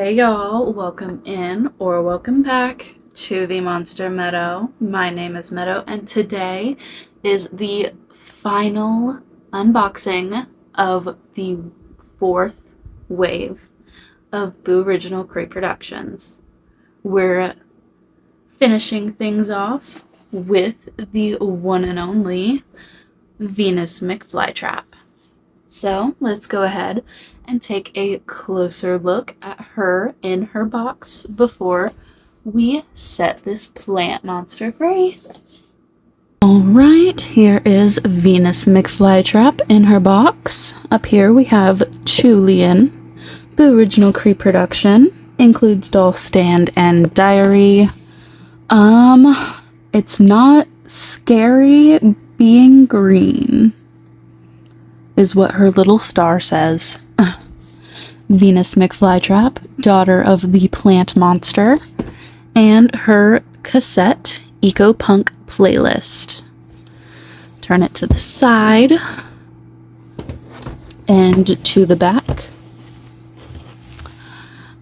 Hey y'all, welcome in or welcome back to the Monster Meadow. My name is Meadow, and today is the final unboxing of the fourth wave of Boo-riginal Creeproductions. We're finishing things off with the one and only Venus McFlytrap. So let's go ahead and take a closer look at her in her box before we set this plant monster free. Alright, here is Venus McFlytrap in her box. Up here we have GHOUL, Boo-riginal Creeproduction, includes doll stand and diary. It's not scary being green, is what her little star says. Venus McFlytrap, daughter of the plant monster, and her cassette eco-punk playlist. Turn it to the side and to the back.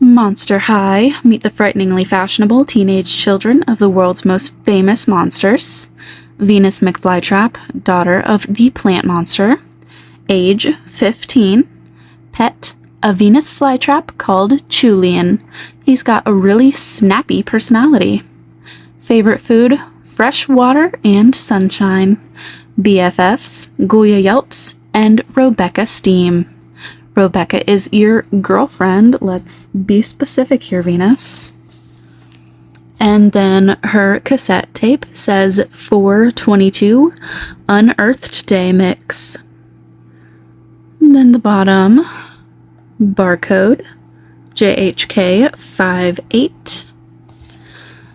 Monster High, meet the frighteningly fashionable teenage children of the world's most famous monsters. Venus McFlytrap, daughter of the plant monster. Age 15. Pet, a Venus flytrap called GHOUL. He's got a really snappy personality. Favorite food, fresh water and sunshine. BFFs, Goya Yelps, and Rebecca Steam. Rebecca is your girlfriend. Let's be specific here, Venus. And then her cassette tape says 422 Unearthed Day Mix. And then the bottom, barcode, JHK58.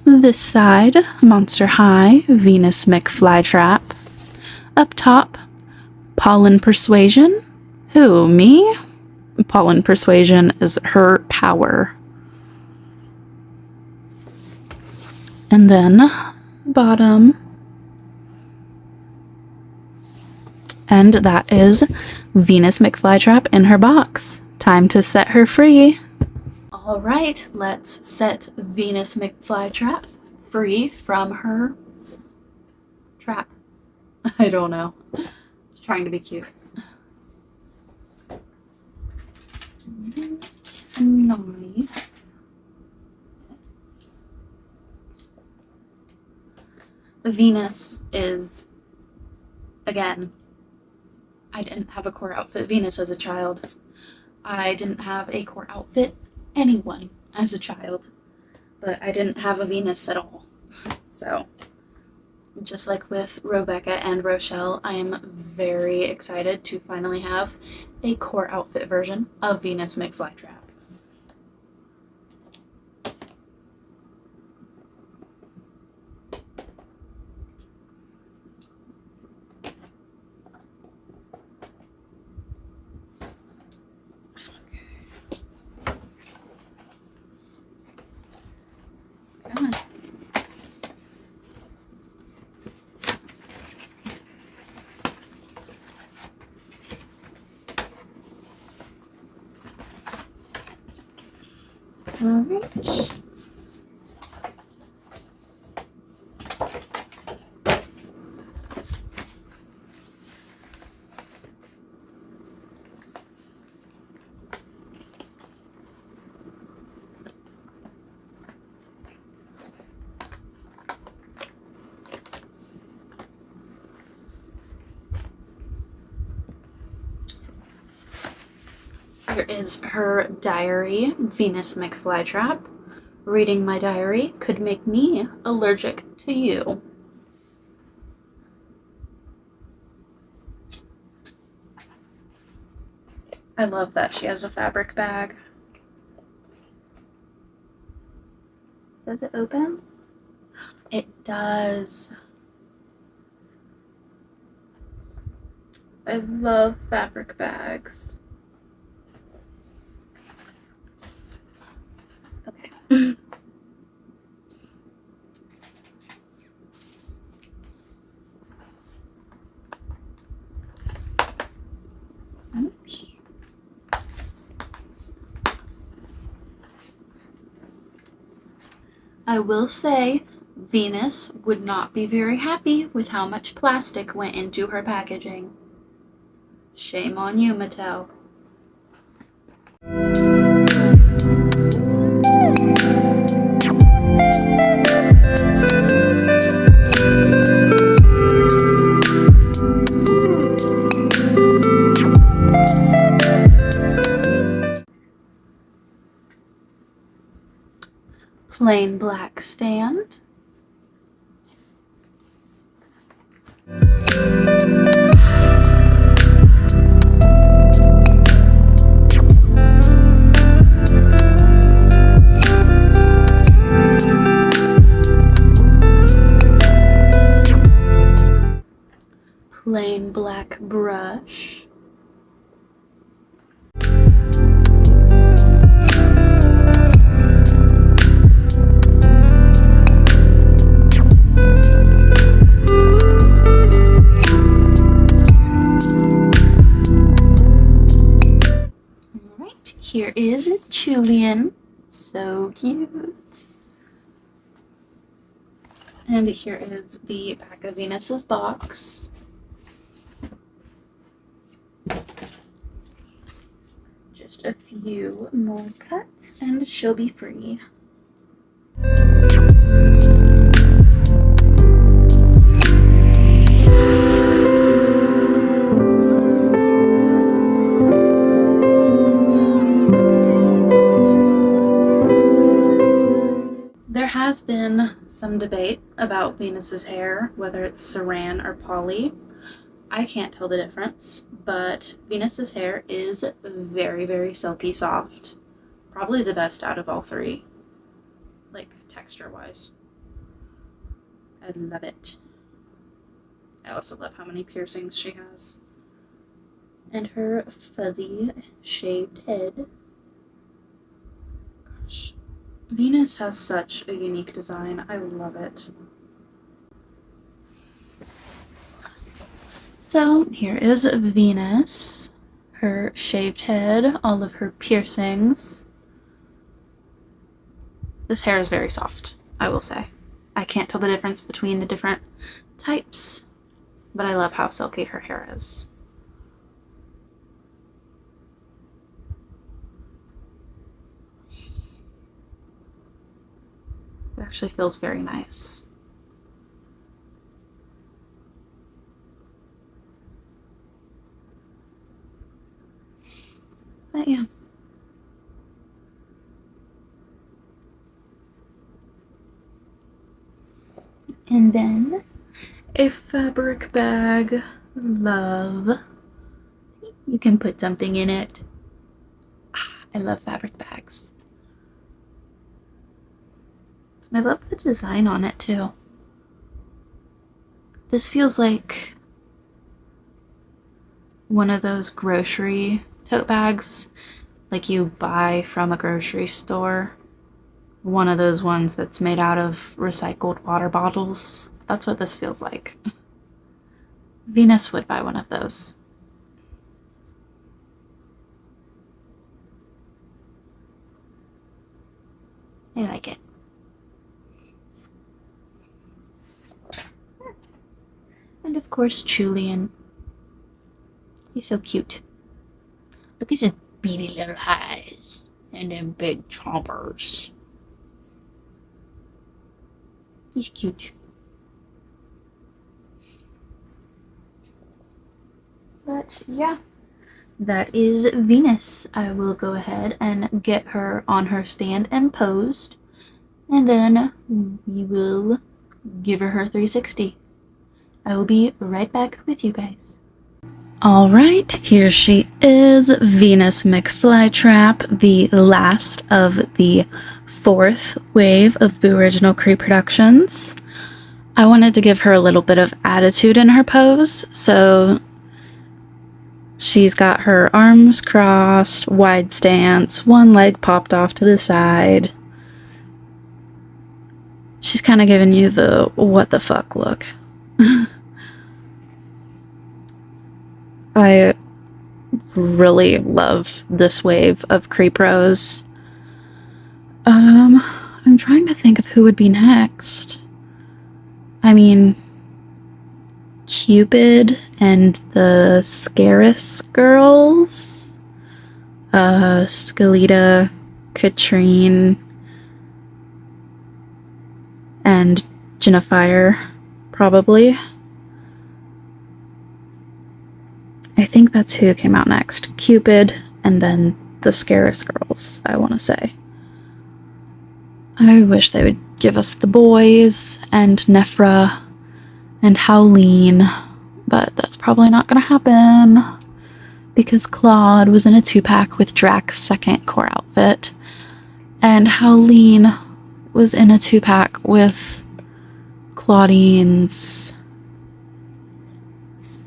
This side, Monster High, Venus McFlytrap. Up top, Pollen Persuasion. Who, me? Pollen Persuasion is her power. And then, bottom. And that is Venus McFlytrap in her box. Time to set her free. Alright, let's set Venus McFlytrap free from her trap. I don't know. Just trying to be cute. Venus is, again, I didn't have a core outfit Venus as a child. I didn't have a core outfit anyone as a child. But I didn't have a Venus at all. So, just like with Rebecca and Rochelle, I am very excited to finally have a core outfit version of Venus McFlytrap. Alright. Here is her diary, Venus McFlytrap. Reading my diary could make me allergic to you. I love that she has a fabric bag. Does it open? It does. I love fabric bags. Okay. Oops. I will say Venus would not be very happy with how much plastic went into her packaging. Shame on you, Mattel. Plain black stand. Plain black brush. Alright, here is Julian. So cute. And here is the back of Venus's box. Just a few more cuts and she'll be free. There has been some debate about Venus's hair, whether it's saran or poly. I can't tell the difference, but Venus's hair is very, very silky soft. Probably the best out of all three, like texture-wise. I love it. I also love how many piercings she has. And her fuzzy shaved head. Gosh. Venus has such a unique design. I love it. So here is Venus, her shaved head, all of her piercings. This hair is very soft, I will say. I can't tell the difference between the different types, but I love how silky her hair is. It actually feels very nice. But yeah. And then a fabric bag. Love. You can put something in it. I love fabric bags. I love the design on it too. This feels like one of those grocery tote bags like you buy from a grocery store. One of those ones that's made out of recycled water bottles. That's what this feels like. Venus would buy one of those. I like it. And of course, Julian. He's so cute. Look at his beady little eyes and them big chompers. He's cute. But yeah, that is Venus. I will go ahead and get her on her stand and posed, and then we will give her 360. I will be right back with you guys. Alright, here she is, Venus McFlytrap, the last of the fourth wave of Boo-riginal Creeproductions. I wanted to give her a little bit of attitude in her pose, so she's got her arms crossed, wide stance, one leg popped off to the side. She's kind of giving you the what the fuck look. I really love this wave of Creepros. I'm trying trying to think of who would be next. I mean, Cupid and the Scarus girls. Skeleta, Katrine, and Jennifer, probably. I think that's who came out next. Cupid, and then the Scarus girls, I want to say. I wish they would give us the boys, and Nephra, and Howleen, but that's probably not going to happen, because Claude was in a 2-pack with Drax's second core outfit, and Howleen was in a 2-pack with Claudine's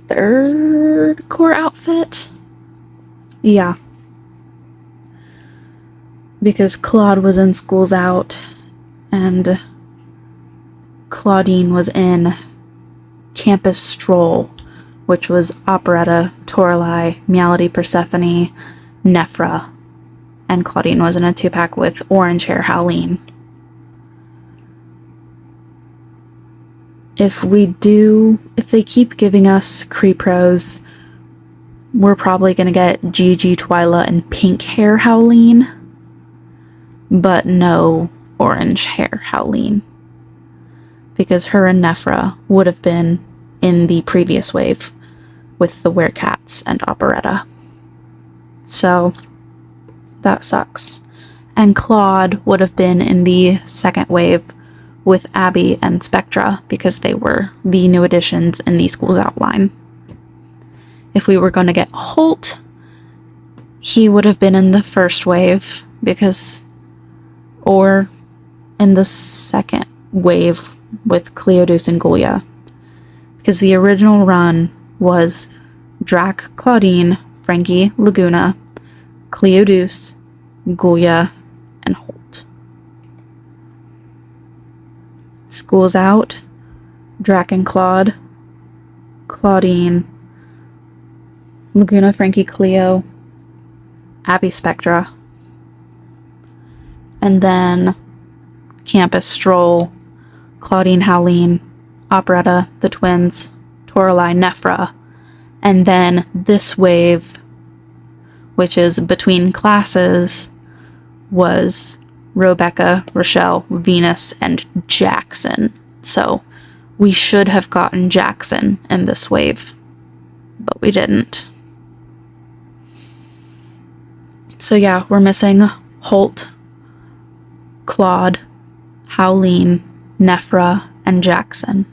third core outfit? Yeah. Because Claude was in School's Out, and Claudine was in Campus Stroll, which was Operetta, Toralei, Meowlity, Persephone, Nephra, and Claudine was in a 2-pack with Orange Hair Howleen. If they keep giving us Creepros, we're probably gonna get Gigi, Twyla, and Pink Hair Howleen, but no Orange Hair Howleen, because her and Nephra would have been in the previous wave with the Werecats and Operetta. So that sucks. And Claude would have been in the second wave with Abby and Spectra, because they were the new additions in the School's Outline. If we were going to get Holt, he would have been in the first wave, or in the second wave with Cleodus and Gulya, because the original run was Drac, Claudine, Frankie, Laguna, Cleodus, Gulya, and Holt. School's Out, Drac and Claude, Claudine, Laguna, Frankie, Cleo, Abby, Spectra, and then Campus Stroll, Claudine, Howleen, Operetta, the twins, Toralei, Nephra, and then this wave, which is between classes, was Rebecca, Rochelle, Venus, and Jackson. So we should have gotten Jackson in this wave, but we didn't. So yeah, we're missing Holt, Claude, Howleen, Nephra, and Jackson.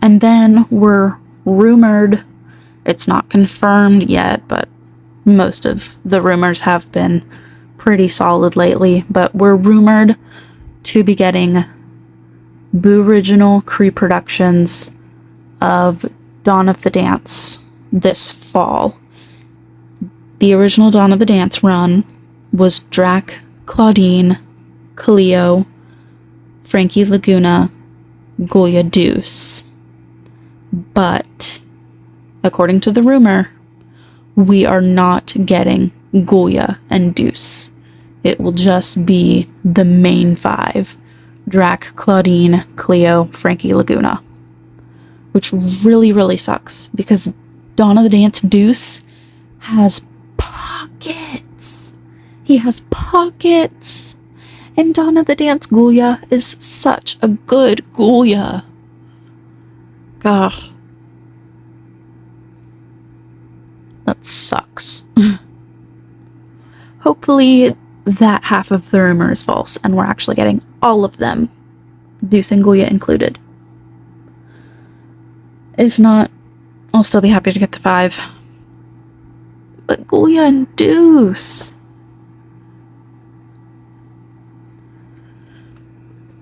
And then we're rumored, it's not confirmed yet, but most of the rumors have been pretty solid lately, but we're rumored to be getting Boo-riginal Creeproductions of Dawn of the Dance this fall. The original Dawn of the Dance run was Drac, Claudine, Cleo, Frankie, Laguna, Gulya, Deuce. But according to the rumor, we are not getting Gulya and Deuce. It will just be the main 5. Drac, Claudine, Cleo, Frankie, Laguna. Which really, really sucks, because Dawn of the Dance Deuce has pockets. He has pockets. And Dawn of the Dance Gulya is such a good Gulya. Gosh. That sucks. Hopefully that half of the rumor is false and we're actually getting all of them, Deuce and Gulya included. If not, I'll still be happy to get the 5. But Gulya and Deuce.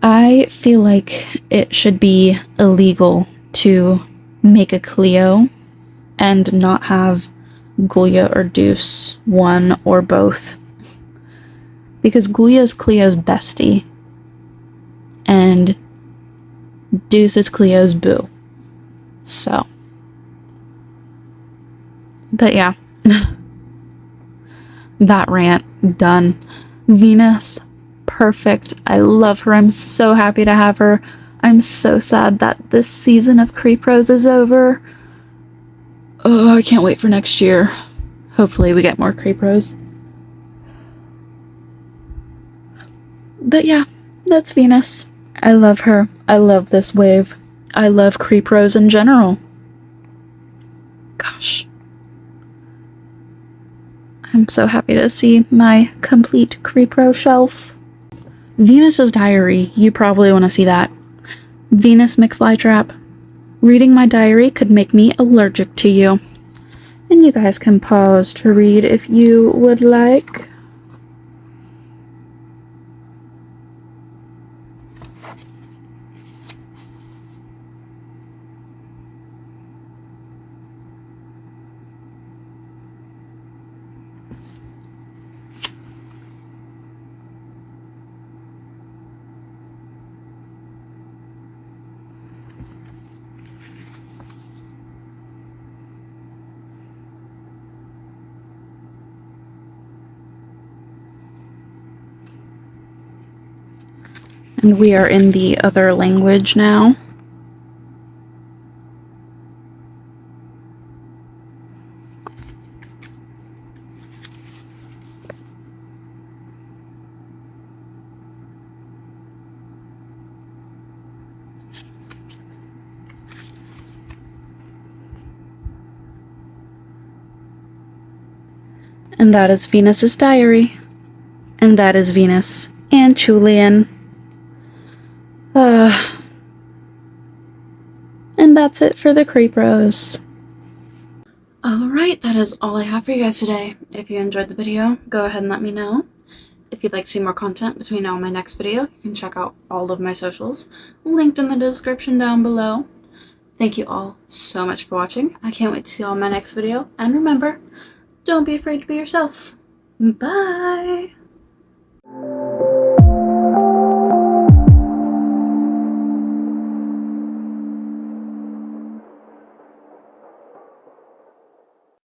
I feel like it should be illegal to make a Cleo and not have Gulya or Deuce, one or both. Because Gulya is Cleo's bestie. And Deuce is Cleo's boo. So. But yeah. that rant done. Venus, perfect. I love her. I'm so happy to have her. I'm so sad that this season of Creeprose is over. Oh, I can't wait for next year. Hopefully we get more Creeprose. But yeah, that's Venus. I love her. I love this wave. I love Creeprose in general. Gosh. I'm so happy to see my complete Creepro shelf. Venus's diary. You probably want to see that. Venus McFlytrap. Reading my diary could make me allergic to you. And you guys can pause to read if you would like. And we are in the other language now. And that is Venus's diary. And that is Venus and Julian. And that's it for the Creepros. Alright, that is all I have for you guys today. If you enjoyed the video, go ahead and let me know. If you'd like to see more content between now and my next video, you can check out all of my socials, linked in the description down below. Thank you all so much for watching. I can't wait to see you all in my next video. And remember, don't be afraid to be yourself. Bye!